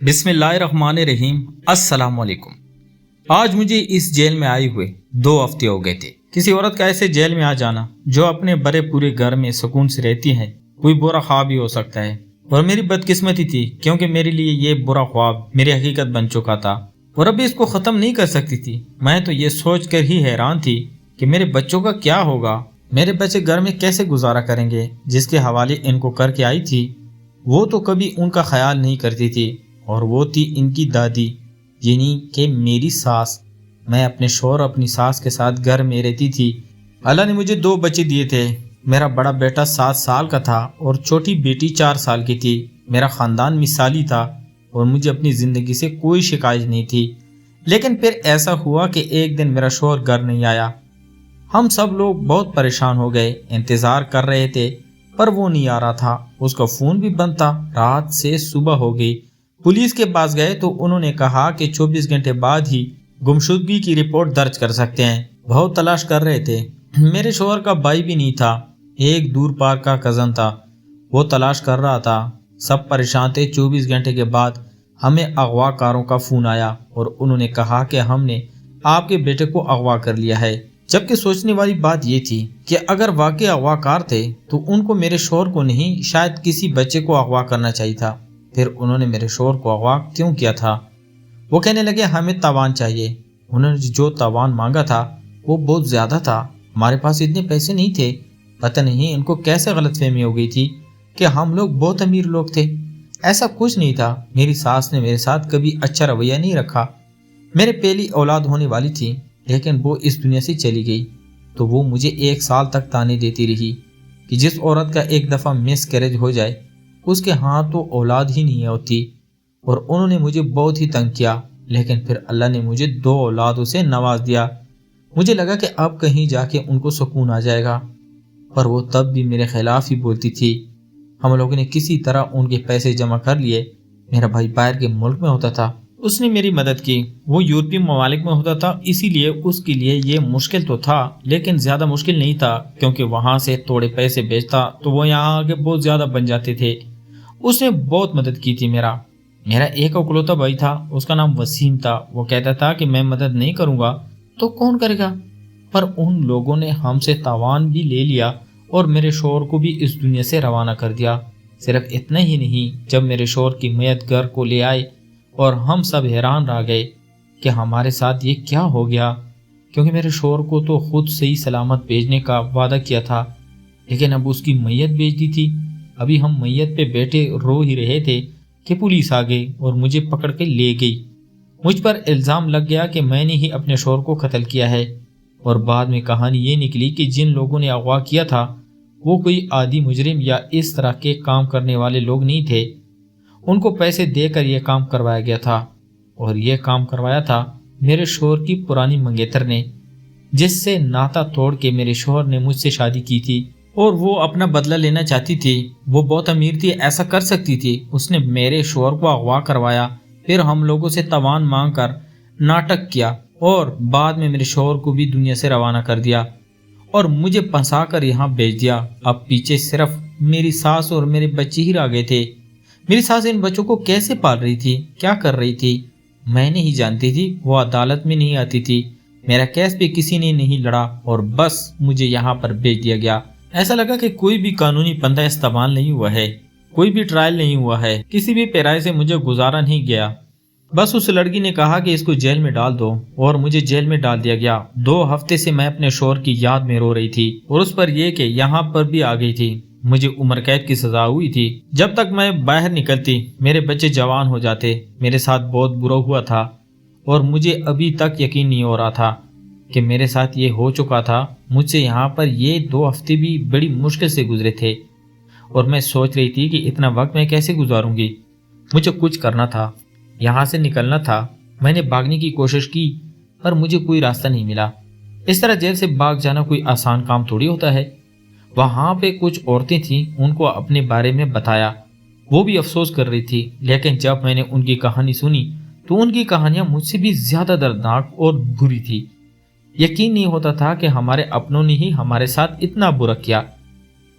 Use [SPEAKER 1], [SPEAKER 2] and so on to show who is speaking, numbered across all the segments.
[SPEAKER 1] बिस्मिल्लाहिर्रहमानिर्रहीम। अस्सलाम वालेकुम। आज मुझे इस जेल में आए हुए 2 हफ्ते हो गए थे। किसी औरत का ऐसे जेल में आ जाना जो अपने बड़े पूरे घर में सुकून से रहती है, कोई बुरा ख्वाब ही हो सकता है। और मेरी बदकिस्मती थी क्योंकि मेरे लिए ये बुरा ख्वाब मेरी हकीकत बन चुका था और अभी इसको ख़त्म नहीं कर सकती थी। मैं तो ये सोच कर ही हैरान थी कि मेरे बच्चों का क्या होगा, मेरे बच्चे घर में कैसे गुजारा करेंगे। जिसके हवाले इनको करके आई थी वो तो कभी उनका ख्याल नहीं करती थी, और वो थी इनकी दादी, यानी कि मेरी सास। मैं अपने शौहर अपनी सास के साथ घर में रहती थी। अल्लाह ने मुझे 2 बच्चे दिए थे। मेरा बड़ा बेटा 7 साल का था और छोटी बेटी 4 साल की थी। मेरा ख़ानदान मिसाली था और मुझे अपनी ज़िंदगी से कोई शिकायत नहीं थी। लेकिन फिर ऐसा हुआ कि एक दिन मेरा शौहर घर नहीं आया। हम सब लोग बहुत परेशान हो गए, इंतज़ार कर रहे थे पर वो नहीं आ रहा था। उसका फ़ोन भी बंद था। रात से सुबह हो गई। पुलिस के पास गए तो उन्होंने कहा कि 24 घंटे बाद ही गुमशुदगी की रिपोर्ट दर्ज कर सकते हैं। बहुत तलाश कर रहे थे। मेरे शोहर का भाई भी नहीं था, एक दूर पार का कज़न था, वो तलाश कर रहा था। सब परेशान थे। 24 घंटे के बाद हमें अगवाकारों का फ़ोन आया और उन्होंने कहा कि हमने आपके बेटे को अगवा कर लिया है। जबकि सोचने वाली बात ये थी कि अगर वाकई अगवाकार थे तो उनको मेरे शोहर को नहीं, शायद किसी बच्चे को अगवा करना चाहिए था। फिर उन्होंने मेरे शोहर को अगवा क्यों किया था? वो कहने लगे हमें तावान चाहिए। उन्होंने जो तावान मांगा था वो बहुत ज़्यादा था। हमारे पास इतने पैसे नहीं थे। पता नहीं इनको कैसे गलतफहमी हो गई थी कि हम लोग बहुत अमीर लोग थे। ऐसा कुछ नहीं था। मेरी सास ने मेरे साथ कभी अच्छा रवैया नहीं रखा। मेरे पहली औलाद होने वाली थी लेकिन वो इस दुनिया से चली गई तो वो मुझे 1 साल तक ताने देती रही कि जिस औरत का एक दफ़ा मिस कैरेज हो जाए उसके हाथ तो औलाद ही नहीं होती। और उन्होंने मुझे बहुत ही तंग किया। लेकिन फिर अल्लाह ने मुझे 2 औलादों से नवाज दिया। मुझे लगा कि अब कहीं जाके उनको सुकून आ जाएगा, पर वो तब भी मेरे खिलाफ ही बोलती थी। हम लोगों ने किसी तरह उनके पैसे जमा कर लिए। मेरा भाई बाहर के मुल्क में होता था, उसने मेरी मदद की। वो यूरोपीय ममालिक में होता था, इसीलिए उसके लिए ये मुश्किल तो था लेकिन ज़्यादा मुश्किल नहीं था क्योंकि वहाँ से थोड़े पैसे भेजता तो वो यहाँ आगे बहुत ज़्यादा बन जाते थे। उसने बहुत मदद की थी। मेरा एक इकलौता भाई था, उसका नाम वसीम था। वो कहता था कि मैं मदद नहीं करूँगा तो कौन करेगा। पर उन लोगों ने हमसे तावान भी ले लिया और मेरे शोहर को भी इस दुनिया से रवाना कर दिया। सिर्फ इतना ही नहीं, जब मेरे शोहर की मैयत घर को ले आए और हम सब हैरान रह गए कि हमारे साथ ये क्या हो गया, क्योंकि मेरे शोहर को तो खुद सही सलामत भेजने का वादा किया था लेकिन अब उसकी मैयत भेज दी थी। अभी हम मैयत पे बैठे रो ही रहे थे कि पुलिस आ गई और मुझे पकड़ के ले गई। मुझ पर इल्ज़ाम लग गया कि मैंने ही अपने शोहर को कत्ल किया है। और बाद में कहानी ये निकली कि जिन लोगों ने अगवा किया था वो कोई आदि मुजरिम या इस तरह के काम करने वाले लोग नहीं थे। उनको पैसे देकर यह काम करवाया गया था और यह काम करवाया था मेरे शोहर की पुरानी मंगेतर ने, जिससे नाता तोड़ के मेरे शोहर ने मुझसे शादी की थी और वो अपना बदला लेना चाहती थी। वो बहुत अमीर थी, ऐसा कर सकती थी। उसने मेरे शोहर को अगवा करवाया, फिर हम लोगों से तवान मांग कर नाटक किया और बाद में मेरे शोहर को भी दुनिया से रवाना कर दिया और मुझे फंसा कर यहाँ भेज दिया। अब पीछे सिर्फ मेरी सास और मेरे बच्चे ही रह गए थे। मेरी सास इन बच्चों को कैसे पाल रही थी, क्या कर रही थी, मैं नहीं जानती थी। वो अदालत में नहीं आती थी, मेरा केस भी किसी ने नहीं लड़ा और बस मुझे यहाँ पर भेज दिया गया। ऐसा लगा कि कोई भी कानूनी पंधा इस्तेमाल नहीं हुआ है, कोई भी ट्रायल नहीं हुआ है, किसी भी पेराए से मुझे गुजारा नहीं गया। बस उस लड़की ने कहा कि इसको जेल में डाल दो और मुझे जेल में डाल दिया गया। 2 हफ्ते से मैं अपने शोहर की याद में रो रही थी और उस पर यह कि यहाँ पर भी आ गई थी। मुझे उम्र कैद की सजा हुई थी। जब तक मैं बाहर निकलती मेरे बच्चे जवान हो जाते। मेरे साथ बहुत बुरा हुआ था और मुझे अभी तक यकीन नहीं हो रहा था कि मेरे साथ ये हो चुका था। मुझसे यहाँ पर ये 2 हफ्ते भी बड़ी मुश्किल से गुजरे थे और मैं सोच रही थी कि इतना वक्त मैं कैसे गुजारूंगी। मुझे कुछ करना था, यहाँ से निकलना था। मैंने भागने की कोशिश की पर मुझे कोई रास्ता नहीं मिला। इस तरह जेल से भाग जाना कोई आसान काम थोड़ी होता है। वहाँ पे कुछ औरतें थीं, उनको अपने बारे में बताया, वो भी अफसोस कर रही थी। लेकिन जब मैंने उनकी कहानी सुनी तो उनकी कहानियाँ मुझसे भी ज़्यादा दर्दनाक और बुरी थी। यकीन नहीं होता था कि हमारे अपनों ने ही हमारे साथ इतना बुरा किया।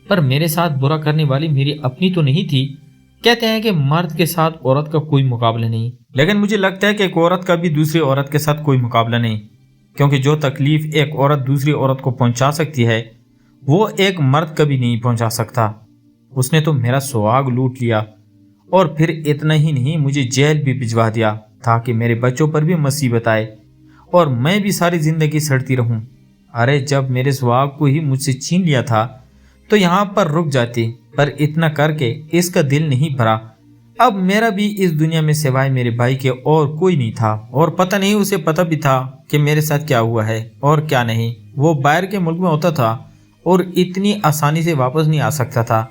[SPEAKER 1] पर मेरे साथ बुरा करने वाली मेरी अपनी तो नहीं थी, कहते हैं कि मर्द के साथ औरत का कोई मुकाबला नहीं, लेकिन मुझे लगता है कि एक औरत का भी दूसरी औरत के साथ कोई मुकाबला नहीं, क्योंकि जो तकलीफ एक औरत दूसरी औरत को पहुंचा सकती है वो एक मर्द कभी नहीं पहुंचा सकता। उसने तो मेरा सुहाग लूट लिया और फिर इतना ही नहीं, मुझे जेल भी भिजवा दिया ताकि मेरे बच्चों पर भी मुसीबत आए और मैं भी सारी जिंदगी सड़ती रहूं। अरे जब मेरे सुहाग को ही मुझसे छीन लिया था तो यहाँ पर रुक जाती, पर इतना करके इसका दिल नहीं भरा। अब मेरा भी इस दुनिया में सिवाय मेरे भाई के और कोई नहीं था, और पता नहीं उसे पता भी था कि मेरे साथ क्या हुआ है और क्या नहीं। वो बाहर के मुल्क में होता था और इतनी आसानी से वापस नहीं आ सकता था,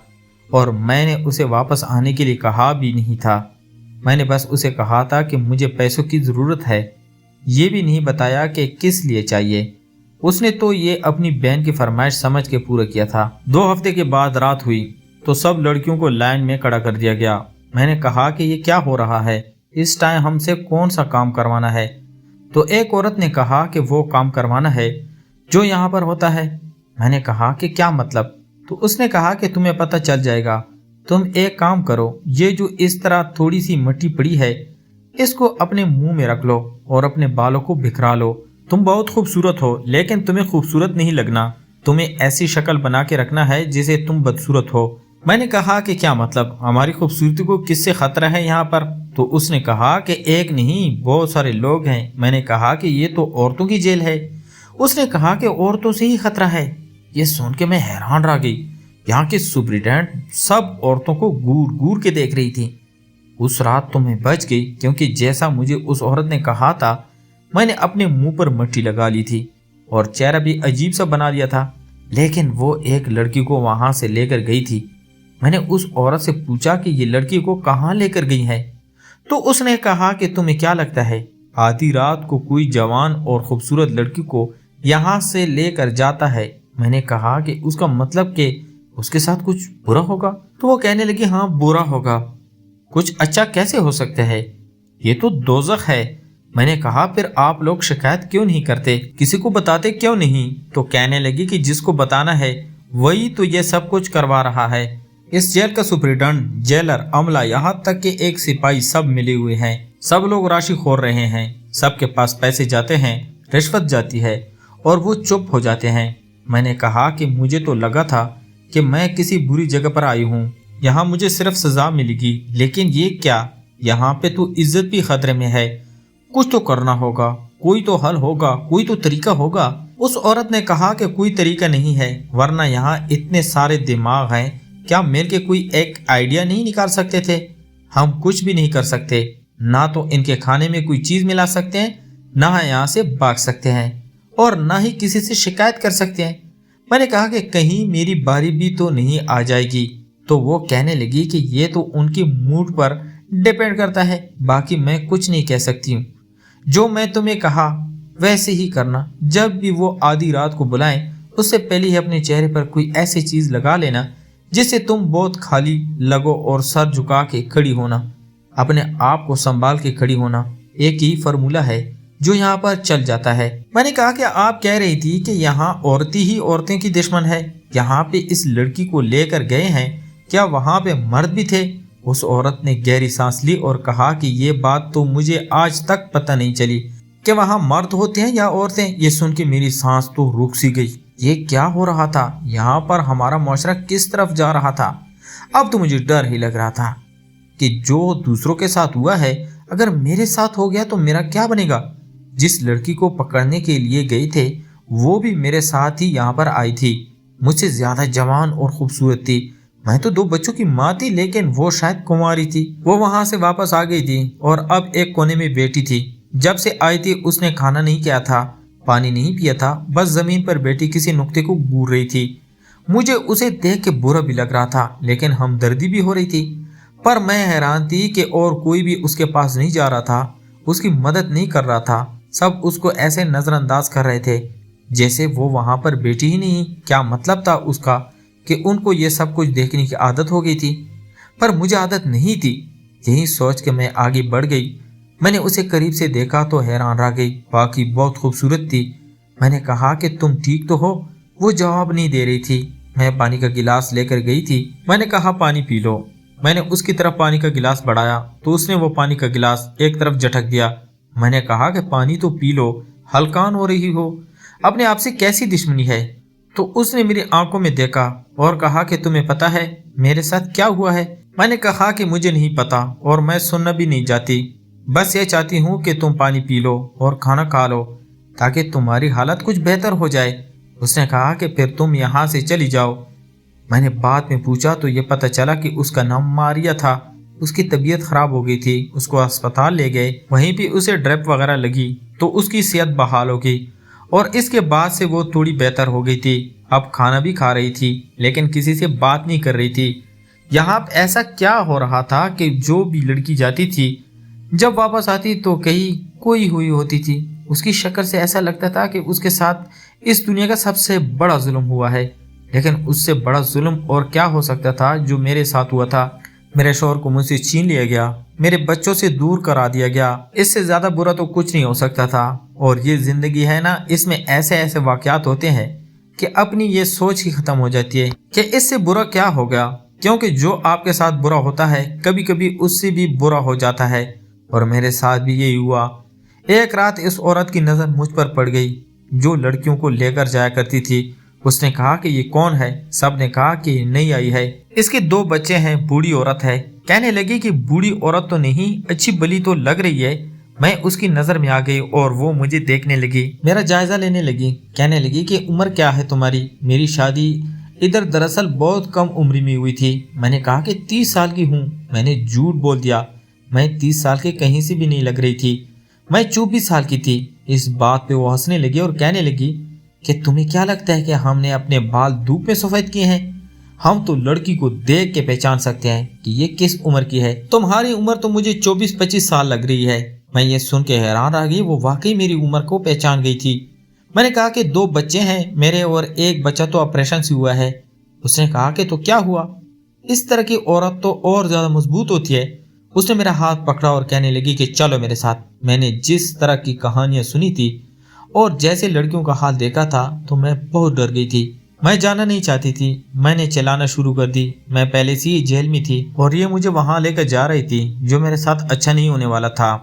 [SPEAKER 1] और मैंने उसे वापस आने के लिए कहा भी नहीं था। मैंने बस उसे कहा था कि मुझे पैसों की ज़रूरत है, ये भी नहीं बताया कि किस लिए चाहिए। उसने तो ये अपनी बहन की फरमाइश समझ के पूरा किया था। 2 हफ्ते के बाद रात हुई तो सब लड़कियों को लाइन में खड़ा कर दिया गया। मैंने कहा कि ये क्या हो रहा है, इस टाइम हमसे कौन सा काम करवाना है? तो एक औरत ने कहा कि वो काम करवाना है जो यहाँ पर होता है। मैंने कहा कि क्या मतलब? तो उसने कहा कि तुम्हें पता चल जाएगा। तुम एक काम करो, ये जो इस तरह थोड़ी सी मिट्टी पड़ी है इसको अपने मुंह में रख लो और अपने बालों को बिखरा लो। तुम बहुत खूबसूरत हो, लेकिन तुम्हें खूबसूरत नहीं लगना। तुम्हें ऐसी शक्ल बना के रखना है जिसे तुम बदसूरत हो। मैंने कहा कि क्या मतलब, हमारी खूबसूरती को किससे खतरा है यहाँ पर? तो उसने कहा कि एक नहीं, बहुत सारे लोग हैं। मैंने कहा कि ये तो औरतों की जेल है। उसने कहा कि औरतों से ही खतरा है। ये सुन के मैं हैरान रह गई। यहाँ की सुपरिटेंडेंट सब औरतों को घूर घूर के देख रही थी। उस रात तो मैं बच गई, क्योंकि जैसा मुझे उस औरत ने कहा था मैंने अपने मुंह पर मिट्टी लगा ली थी और चेहरा भी अजीब सा बना लिया था। लेकिन वो एक लड़की को वहां से लेकर गई थी। मैंने उस औरत से पूछा कि ये लड़की को कहाँ लेकर गई है? तो उसने कहा कि तुम्हें क्या लगता है आधी रात को कोई जवान और खूबसूरत लड़की को यहाँ से लेकर जाता है? मैंने कहा कि उसका मतलब कि उसके साथ कुछ बुरा होगा? तो वो कहने लगी हाँ बुरा होगा। कुछ अच्छा कैसे हो सकता है? ये तो दोज़ख है। मैंने कहा फिर आप लोग शिकायत क्यों नहीं करते, किसी को बताते क्यों नहीं? तो कहने लगी कि जिसको बताना है वही तो ये सब कुछ करवा रहा है। इस जेल का सुपरिटेंडेंट, जेलर, अमला, यहाँ तक कि एक सिपाही सब मिले हुए हैं। सब लोग राशि खोर रहे हैं। सबके पास पैसे जाते हैं, रिश्वत जाती है और वो चुप हो जाते हैं। मैंने कहा कि मुझे तो लगा था कि मैं किसी बुरी जगह पर आई हूँ, यहाँ मुझे सिर्फ सजा मिलेगी, लेकिन ये क्या, यहाँ पे तो इज्जत भी खतरे में है। कुछ तो करना होगा, कोई तो हल होगा, कोई तो तरीका होगा। उस औरत ने कहा कि कोई तरीका नहीं है, वरना यहाँ इतने सारे दिमाग हैं, क्या मिल के कोई एक आइडिया नहीं निकाल सकते थे? हम कुछ भी नहीं कर सकते, ना तो इनके खाने में कोई चीज मिला सकते हैं, ना यहाँ से भाग सकते हैं, और ना ही किसी से शिकायत कर सकते हैं। मैंने कहा कि कहीं मेरी बारी भी तो नहीं आ जाएगी? तो वो कहने लगी कि ये तो उनकी मूड पर डिपेंड करता है, बाकी मैं कुछ नहीं कह सकती हूँ। जो मैं तुम्हें कहा वैसे ही करना। जब भी वो आधी रात को बुलाएं उससे पहले ही अपने चेहरे पर कोई ऐसी चीज लगा लेना जिससे तुम बहुत खाली लगो और सर झुका के खड़ी होना, अपने आप को संभाल के खड़ी होना। एक ही फॉर्मूला है जो यहाँ पर चल जाता है। मैंने कहा कि आप कह रही थी कि यहाँ औरतें ही औरतें की दुश्मन है। यहाँ पे इस लड़की को लेकर गए हैं, क्या वहाँ पे मर्द भी थे? उस औरत ने गहरी सांस ली और कहा कि ये बात तो मुझे आज तक पता नहीं चली कि वहाँ मर्द होते हैं या औरतें। ये सुन के मेरी सांस तो रुक सी गई। ये क्या हो रहा था? यहाँ पर हमारा मुआशरा किस तरफ जा रहा था? अब तो मुझे डर ही लग रहा था कि जो दूसरों के साथ हुआ है अगर मेरे साथ हो गया तो मेरा क्या बनेगा? जिस लड़की को पकड़ने के लिए गए थे वो भी मेरे साथ ही यहाँ पर आई थी, मुझसे ज्यादा जवान और खूबसूरत थी। मैं तो 2 बच्चों की माँ थी, लेकिन वो शायद कुंवारी थी। वो वहां से वापस आ गई थी और अब एक कोने में बैठी थी। जब से आई थी उसने खाना नहीं किया था, पानी नहीं पिया था, बस जमीन पर बैठी किसी नुक्ते को घूर रही थी। मुझे उसे देख के बुरा भी लग रहा था, लेकिन हमदर्दी भी हो रही थी। पर मैं हैरान थी कि और कोई भी उसके पास नहीं जा रहा था, उसकी मदद नहीं कर रहा था। सब उसको ऐसे नजरअंदाज कर रहे थे जैसे वो वहां पर बैठी ही नहीं। क्या मतलब था उसका कि उनको ये सब कुछ देखने की आदत हो गई थी, पर मुझे आदत नहीं थी। यही सोच के मैं आगे बढ़ गई। मैंने उसे करीब से देखा तो हैरान रह गई, बाकी बहुत खूबसूरत थी। मैंने कहा कि तुम ठीक तो हो? वो जवाब नहीं दे रही थी। मैं पानी का गिलास लेकर गई थी। मैंने कहा पानी पी लो। मैंने उसकी तरफ पानी का गिलास बढ़ाया तो उसने वो पानी का गिलास एक तरफ झटक दिया। मैंने कहा कि पानी तो पी लो, हलकान हो रही हो, अपने आप से कैसी दुश्मनी है? तो उसने मेरी आंखों में देखा और कहा कि तुम्हें पता है मेरे साथ क्या हुआ है? मैंने कहा कि मुझे नहीं पता और मैं सुनना भी नहीं चाहती, बस ये चाहती हूँ कि तुम पानी पी लो और खाना खा लो ताकि तुम्हारी हालत कुछ बेहतर हो जाए। उसने कहा कि फिर तुम यहाँ से चली जाओ। मैंने बाद में पूछा तो ये पता चला कि उसका नाम मारिया था। उसकी तबीयत खराब हो गई थी, उसको अस्पताल ले गए, वहीं भी उसे ड्रिप वगैरह लगी तो उसकी सेहत बहाल हो गई और इसके बाद से वो थोड़ी बेहतर हो गई थी। अब खाना भी खा रही थी लेकिन किसी से बात नहीं कर रही थी। यहाँ ऐसा क्या हो रहा था कि जो भी लड़की जाती थी जब वापस आती तो कहीं कोई हुई होती थी। उसकी शक्ल से ऐसा लगता था कि उसके साथ इस दुनिया का सबसे बड़ा जुल्म हुआ है। लेकिन उससे बड़ा जुल्म और क्या हो सकता था जो मेरे साथ हुआ था। मेरे शौहर को मुझसे छीन लिया गया, मेरे बच्चों से दूर करा दिया गया। इससे ज्यादा बुरा तो कुछ नहीं हो सकता था। और ये जिंदगी है ना, इसमें ऐसे ऐसे वाकयात होते हैं कि अपनी ये सोच ही खत्म हो जाती है कि इससे बुरा क्या हो गया, क्योंकि जो आपके साथ बुरा होता है कभी कभी उससे भी बुरा हो जाता है। और मेरे साथ भी यही हुआ। एक रात इस औरत की नजर मुझ पर पड़ गई जो लड़कियों को लेकर जाया करती थी। उसने कहा कि ये कौन है? सब ने कहा कि नई आई है, इसके 2 बच्चे हैं, बूढ़ी औरत है। कहने लगी कि बूढ़ी औरत तो नहीं, अच्छी बली तो लग रही है। मैं उसकी नजर में आ गई और वो मुझे देखने लगी, मेरा जायजा लेने लगी। कहने लगी कि उम्र क्या है तुम्हारी? मेरी शादी इधर दरअसल बहुत कम उम्र में हुई थी। मैंने कहा कि 30 साल की हूँ। मैंने झूठ बोल दिया, मैं 30 साल के कहीं से भी नहीं लग रही थी, मैं 24 साल की थी। इस बात पे वो हंसने लगी और कहने लगी कि तुम्हें क्या लगता है कि हमने अपने बाल धूप में सफेद किए हैं? हम तो लड़की को देख के पहचान सकते हैं कि ये किस उम्र की है। तुम्हारी उम्र तो मुझे 24-25 साल लग रही है। मैं ये सुन के हैरान रह गई, वो वाकई मेरी उम्र को पहचान गई थी। मैंने कहा कि 2 बच्चे हैं मेरे और एक बच्चा तो ऑपरेशन से हुआ है। उसने कहा कि तो क्या हुआ? इस तरह की औरत तो और ज्यादा मजबूत होती है। उसने मेरा हाथ पकड़ा और कहने लगी कि चलो मेरे साथ। मैंने जिस तरह की कहानियां सुनी थी और जैसे लड़कियों का हाल देखा था तो मैं बहुत डर गई थी। मैं जाना नहीं चाहती थी। मैंने चलाना शुरू कर दी। मैं पहले से ही जेल में थी और ये मुझे वहां लेकर जा रही थी जो मेरे साथ अच्छा नहीं होने वाला था।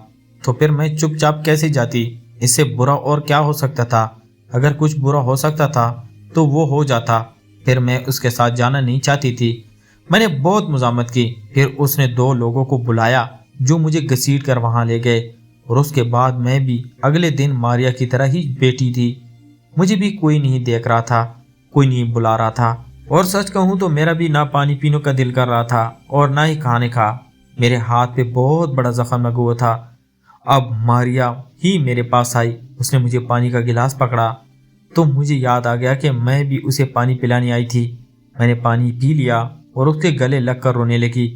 [SPEAKER 1] तो फिर मैं चुपचाप कैसे जाती? इससे बुरा और क्या हो सकता था? अगर कुछ बुरा हो सकता था तो वो हो जाता। फिर मैं उसके साथ जाना नहीं चाहती थी। मैंने बहुत मुज़ामत की। फिर उसने 2 लोगों को बुलाया जो मुझे घसीट कर वहां ले गए और उसके बाद मैं भी अगले दिन मारिया की तरह ही बैठी थी। मुझे भी कोई नहीं देख रहा था, कोई नहीं बुला रहा था और सच कहूँ तो मेरा भी ना पानी पीने का दिल कर रहा था और ना ही खाने का। मेरे हाथ पे बहुत बड़ा जख्म लगा हुआ था। अब मारिया ही मेरे पास आई। उसने मुझे पानी का गिलास पकड़ा तो मुझे याद आ गया कि मैं भी उसे पानी पिलाने आई थी। मैंने पानी पी लिया और उसके गले लगकर रोने लगी।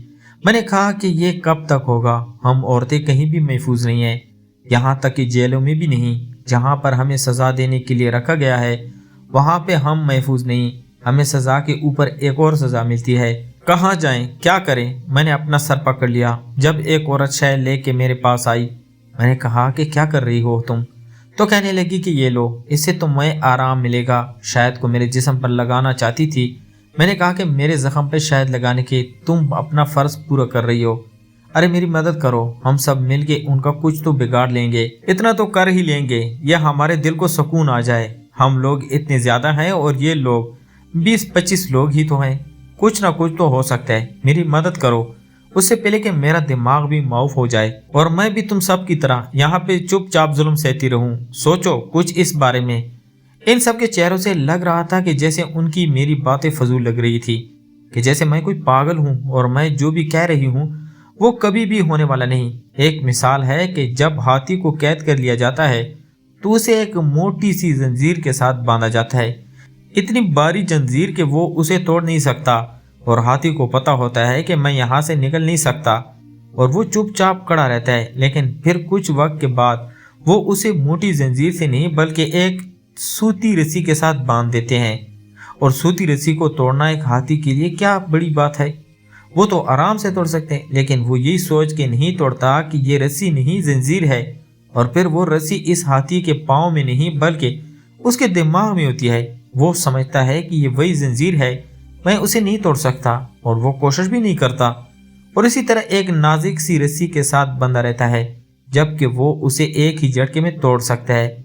[SPEAKER 1] मैंने कहा कि ये कब तक होगा? हम औरतें कहीं भी महफूज नहीं हैं, यहाँ तक कि जेलों में भी नहीं। जहाँ पर हमें सज़ा देने के लिए रखा गया है वहाँ पे हम महफूज नहीं। हमें सज़ा के ऊपर एक और सज़ा मिलती है। कहाँ जाएं, क्या करें? मैंने अपना सर पकड़ लिया जब एक औरत शहर लेके मेरे पास आई। मैंने कहा कि क्या कर रही हो तुम? तो कहने लगी कि ये लो, इससे तुम्हें आराम मिलेगा। शायद को मेरे जिस्म पर लगाना चाहती थी। मैंने कहा कि मेरे जख्म पे शायद लगाने के तुम अपना फर्ज पूरा कर रही हो। अरे मेरी मदद करो, हम सब मिलके उनका कुछ तो बिगाड़ लेंगे, इतना तो कर ही लेंगे या हमारे दिल को सुकून आ जाए। हम लोग इतने ज्यादा हैं और ये लोग 20-25 लोग ही तो हैं, कुछ ना कुछ तो हो सकता है। मेरी मदद करो उससे पहले कि मेरा दिमाग भी माउफ हो जाए और मैं भी तुम सब की तरह यहाँ पे चुपचाप जुल्म सहती रहूं। सोचो कुछ इस बारे में। इन सब के चेहरों से लग रहा था कि जैसे उनकी मेरी बातें फजूल लग रही थी, कि जैसे मैं कोई पागल हूँ और मैं जो भी कह रही हूँ वो कभी भी होने वाला नहीं। एक मिसाल है कि जब हाथी को कैद कर लिया जाता है तो उसे एक मोटी सी जंजीर के साथ बांधा जाता है, इतनी बारी जंजीर कि वो उसे तोड़ नहीं सकता। और हाथी को पता होता है कि मैं यहाँ से निकल नहीं सकता और वो चुपचाप खड़ा रहता है। लेकिन फिर कुछ वक्त के बाद वो उसे मोटी जंजीर से नहीं बल्कि एक सूती रस्सी के साथ बांध देते हैं। और सूती रस्सी को तोड़ना एक हाथी के लिए क्या बड़ी बात है, वो तो आराम से तोड़ सकते हैं। लेकिन वो यही सोच के नहीं तोड़ता कि ये रस्सी नहीं जंजीर है। और फिर वो रस्सी इस हाथी के पाँव में नहीं बल्कि उसके दिमाग में होती है। वो समझता है कि ये वही जंजीर है, मैं उसे नहीं तोड़ सकता और वो कोशिश भी नहीं करता। और इसी तरह एक नाजुक सी रस्सी के साथ बंधा रहता है, जबकि वो उसे एक ही झटके में तोड़ सकता है।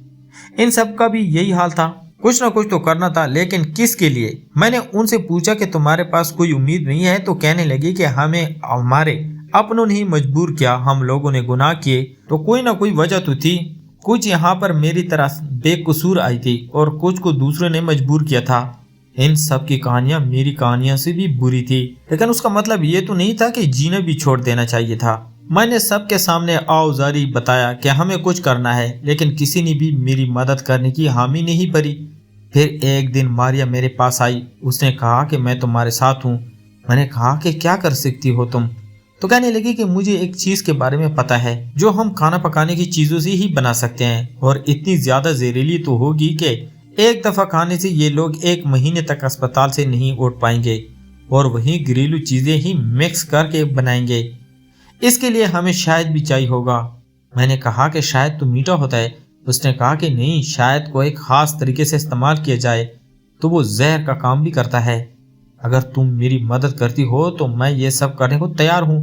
[SPEAKER 1] इन सब का भी यही हाल था। कुछ ना कुछ तो करना था, लेकिन किसके लिए? मैंने उनसे पूछा कि तुम्हारे पास कोई उम्मीद नहीं है? तो कहने लगी कि हमें हमारे अपनों ने ही मजबूर किया। हम लोगों ने गुनाह किए तो कोई ना कोई वजह तो थी। कुछ यहाँ पर मेरी तरह बेकसूर आई थी और कुछ को दूसरों ने मजबूर किया था। इन सब की कहानियां मेरी कहानियों से भी बुरी थी, लेकिन उसका मतलब ये तो नहीं था कि जीना भी छोड़ देना चाहिए था। मैंने सबके सामने आउजारी बताया कि हमें कुछ करना है, लेकिन किसी ने भी मेरी मदद करने की हामी नहीं भरी। फिर एक दिन मारिया मेरे पास आई। उसने कहा कि मैं तुम्हारे साथ हूँ। मैंने कहा कि क्या कर सकती हो तुम? तो कहने लगी कि मुझे एक चीज के बारे में पता है जो हम खाना पकाने की चीजों से ही बना सकते हैं, और इतनी ज्यादा जहरीली तो होगी कि एक दफा खाने से ये लोग एक महीने तक अस्पताल से नहीं उठ पाएंगे, और वहीं घरेलू चीजें ही मिक्स करके बनाएंगे। इसके लिए हमें शायद भी चाहिए होगा। मैंने कहा कि शायद तो मीठा होता है। उसने कहा कि नहीं, शायद को एक खास तरीके से इस्तेमाल किया जाए तो वो जहर का काम भी करता है। अगर तुम मेरी मदद करती हो तो मैं ये सब करने को तैयार हूँ।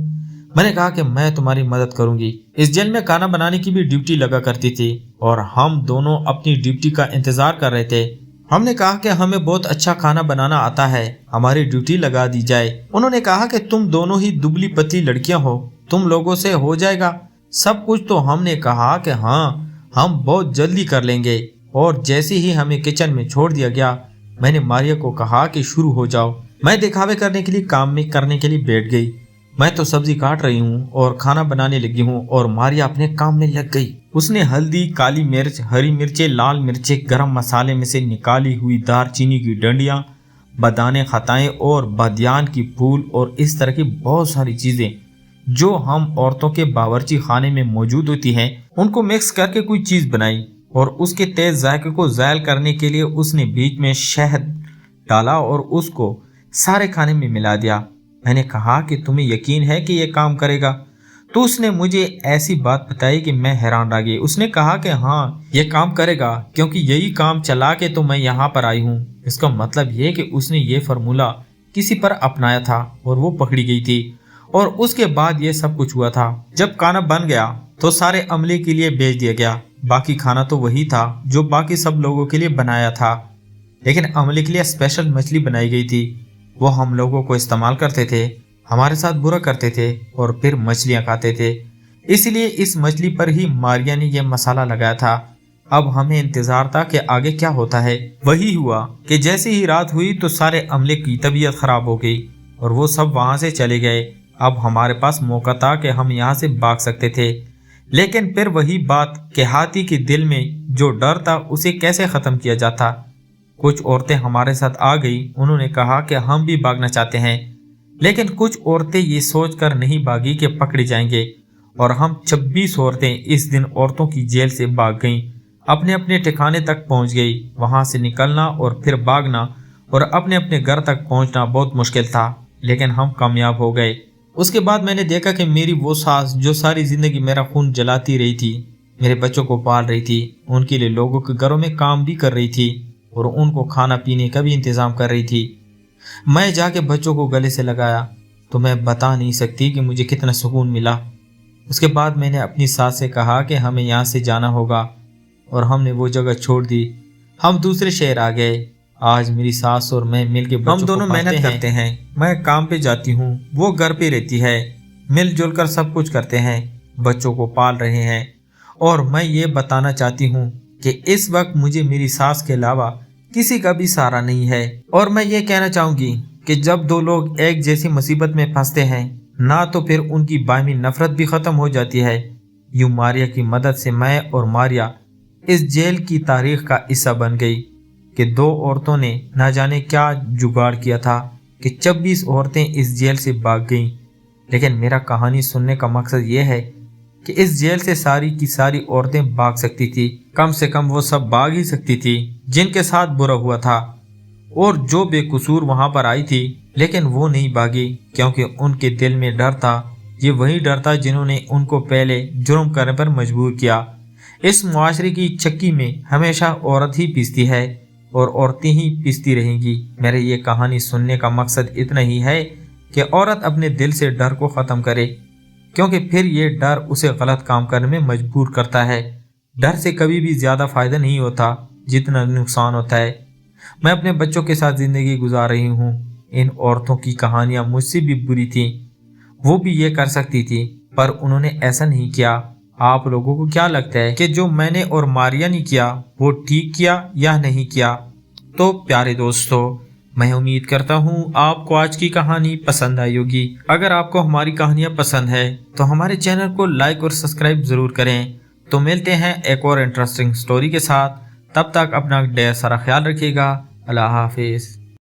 [SPEAKER 1] मैंने कहा कि मैं तुम्हारी मदद करूंगी। इस जेल में खाना बनाने की भी ड्यूटी लगा करती थी और हम दोनों अपनी ड्यूटी का इंतजार कर रहे थे। हमने कहा कि हमें बहुत अच्छा खाना बनाना आता है, हमारी ड्यूटी लगा दी जाए। उन्होंने कहा कि तुम दोनों ही दुबली पतली लड़कियां हो, तुम लोगों से हो जाएगा सब कुछ। तो हमने कहा कि हाँ, हम बहुत जल्दी कर लेंगे। और जैसे ही हमें किचन में छोड़ दिया गया, मैंने मारिया को कहा कि शुरू हो जाओ। मैं दिखावे करने के लिए काम में करने के लिए बैठ गई। मैं तो सब्जी काट रही हूँ और खाना बनाने लगी हूँ और मारिया अपने काम में लग गई। उसने हल्दी, काली मिर्च, हरी मिर्चें, लाल मिर्चें, गरम मसाले में से निकाली हुई दालचीनी की डंडियाँ, बदाने खताएं और बादियान की फूल और इस तरह की बहुत सारी चीजें जो हम औरतों के बावर्ची खाने में मौजूद होती हैं, उनको मिक्स करके कोई चीज बनाई। और उसके तेज जायके को ज़ायल करने के लिए उसने बीच में शहद डाला और उसको सारे खाने में मिला दिया। मैंने कहा कि तुम्हें यकीन है कि यह काम करेगा? तो उसने मुझे ऐसी बात बताई कि मैं हैरान रह गई। उसने कहा कि हाँ, यह काम करेगा, क्योंकि यही काम चला के तो मैं यहाँ पर आई हूँ। इसका मतलब यह कि उसने ये फार्मूला किसी पर अपनाया था और वो पकड़ी गई थी, और उसके बाद ये सब कुछ हुआ था। जब खाना बन गया तो सारे अमले के लिए भेज दिया गया। बाकी खाना तो वही था जो बाकी सब लोगों के लिए बनाया था, लेकिन अमले के लिए स्पेशल मछली बनाई गई थी। वो हम लोगों को इस्तेमाल करते थे, हमारे साथ बुरा करते थे और फिर मछलियाँ खाते थे। इसलिए इस मछली पर ही मारिया ने यह मसाला लगाया था। अब हमें इंतजार था कि आगे क्या होता है। वही हुआ कि जैसे ही रात हुई तो सारे अमले की तबीयत खराब हो गई और वो सब वहां से चले गए। अब हमारे पास मौका था कि हम यहाँ से भाग सकते थे, लेकिन फिर वही बात कि हाथी के दिल में जो डर था उसे कैसे ख़त्म किया जाता। कुछ औरतें हमारे साथ आ गई। उन्होंने कहा कि हम भी भागना चाहते हैं, लेकिन कुछ औरतें ये सोचकर नहीं भागी कि पकड़े जाएंगे, और हम 26 औरतें इस दिन औरतों की जेल से भाग गईं। अपने अपने ठिकाने तक पहुंच गई। वहां से निकलना और फिर भागना और अपने अपने घर तक पहुंचना बहुत मुश्किल था, लेकिन हम कामयाब हो गए। उसके बाद मैंने देखा कि मेरी वो सास जो सारी जिंदगी मेरा खून जलाती रही थी, मेरे बच्चों को पाल रही थी, उनके लिए लोगों के घरों में काम भी कर रही थी और उनको खाना पीने का भी इंतजाम कर रही थी। मैं जाके बच्चों को गले से लगाया तो मैं बता नहीं सकती कि मुझे कितना सुकून मिला। उसके बाद मैंने अपनी सास से कहा कि हमें यहाँ से जाना होगा, और हमने वो जगह छोड़ दी। हम दूसरे शहर आ गए। आज मेरी सास और मैं मिलके हम दोनों मेहनत करते हैं। मैं काम पे जाती हूँ, वो घर पे रहती है। मिलजुल कर सब कुछ करते हैं, बच्चों को पाल रहे हैं। और मैं ये बताना चाहती हूँ कि इस वक्त मुझे मेरी सास के अलावा किसी का भी सहारा नहीं है। और मैं ये कहना चाहूँगी कि जब दो लोग एक जैसी मुसीबत में फंसते हैं ना, तो फिर उनकी बायमी नफरत भी ख़त्म हो जाती है। यूं मारिया की मदद से मैं और मारिया इस जेल की तारीख का हिस्सा बन गई कि दो औरतों ने ना जाने क्या जुगाड़ किया था कि 26 औरतें इस जेल से भाग गईं। लेकिन मेरा कहानी सुनने का मकसद ये है कि इस जेल से सारी की सारी औरतें भाग सकती थी। कम से कम वो सब भाग ही सकती थी जिनके साथ बुरा हुआ था और जो बेकसूर वहां पर आई थी, लेकिन वो नहीं भागी क्योंकि उनके दिल में डर था। ये वही डर था जिन्होंने उनको पहले जुर्म करने पर मजबूर किया। इस मुआशरे की चक्की में हमेशा औरत ही पीसती है और औरतें ही पिसती रहेंगी। मेरे ये कहानी सुनने का मकसद इतना ही है کہ عورت اپنے دل سے ڈر کو ختم کرے، کیونکہ پھر یہ ڈر اسے غلط کام کرنے میں مجبور کرتا ہے۔ ڈر سے کبھی بھی زیادہ فائدہ نہیں ہوتا جتنا نقصان ہوتا ہے۔ میں اپنے بچوں کے ساتھ زندگی گزار رہی ہوں۔ ان عورتوں کی کہانیاں مجھ سے بھی بری تھیں، وہ بھی یہ کر سکتی تھی پر انہوں نے ایسا نہیں کیا۔ آپ لوگوں کو کیا لگتا ہے کہ جو میں نے اور ماریا نے کیا وہ ٹھیک کیا یا نہیں کیا؟ تو پیارے دوستو، میں امید کرتا ہوں آپ کو آج کی کہانی پسند آئی ہوگی۔ اگر آپ کو ہماری کہانیاں پسند ہے تو ہمارے چینل کو لائک اور سبسکرائب ضرور کریں۔ تو ملتے ہیں ایک اور انٹرسٹنگ سٹوری کے ساتھ، تب تک اپنا ڈھیر سارا خیال رکھیے گا۔ اللہ حافظ۔